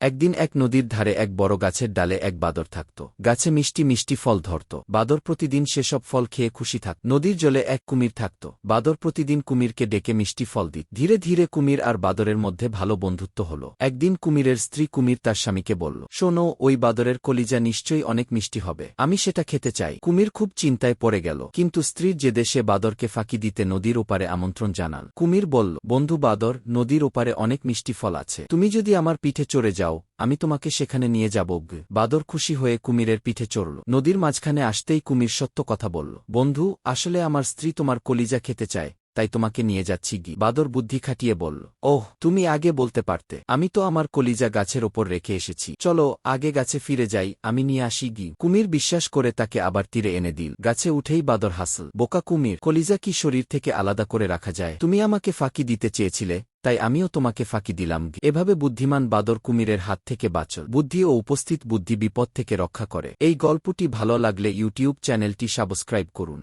একদিন এক নদীর ধারে এক বড় গাছের ডালে এক বাদর থাকত। গাছে মিষ্টি মিষ্টি ফল ধরত। বাদর প্রতিদিন সেসব ফল খেয়ে খুশি থাকত। নদীর জলে এক কুমির থাকত। বাদর প্রতিদিন কুমিরকে ডেকে মিষ্টি ফল দিত। ধীরে ধীরে কুমির আর বাদরের মধ্যে ভালো বন্ধুত্ব হল। একদিন কুমিরের স্ত্রী কুমির তার স্বামীকে বলল, শোনো, ওই বাদরের কলিজা নিশ্চয়ই অনেক মিষ্টি হবে, আমি সেটা খেতে চাই। কুমির খুব চিন্তায় পড়ে গেল, কিন্তু স্ত্রীর জেদে সে বাদরকে ফাঁকি দিতে নদীর ওপারে আমন্ত্রণ জানাল। কুমির বলল, বন্ধু বাদর, নদীর ওপারে অনেক মিষ্টি ফল আছে, তুমি যদি আমার পিঠে চড়ে যাও আমি তোমাকে সেখানে নিয়ে যাব। বাদর খুশি হয়ে কুমিরের পিঠে চড়ল। নদীর মাঝখানে আসতেই কুমির সত্য কথা বলল, বন্ধু, আসলে আমার স্ত্রী তোমার কলিজা খেতে চায়, তাই তোমাকে নিয়ে যাচ্ছি। বাদর বুদ্ধি খাটিয়ে বলল, ওহ, তুমি আগে বলতে পারতে, আমি তো আমার কলিজা গাছের ওপর রেখে এসেছি, চলো আগে গাছে ফিরে যাই, আমি নিয়ে আসি। কুমির বিশ্বাস করে তাকে আবার তীরে এনে দিল। গাছে উঠেই বাদর হাসল, বোকা কুমির, কলিজা কি শরীর থেকে আলাদা করে রাখা যায়? তুমি আমাকে ফাঁকি দিতে চেয়েছিলে, তাই আমিও তোমাকে ফাঁকি দিলাম। এভাবে বুদ্ধিমান বাদর কুমিরের হাত থেকে বাঁচল। বুদ্ধি ও উপস্থিত বুদ্ধি বিপদ থেকে রক্ষা করে। এই গল্পটি ভালো লাগলে ইউটিউব চ্যানেলটি সাবস্ক্রাইব করুন।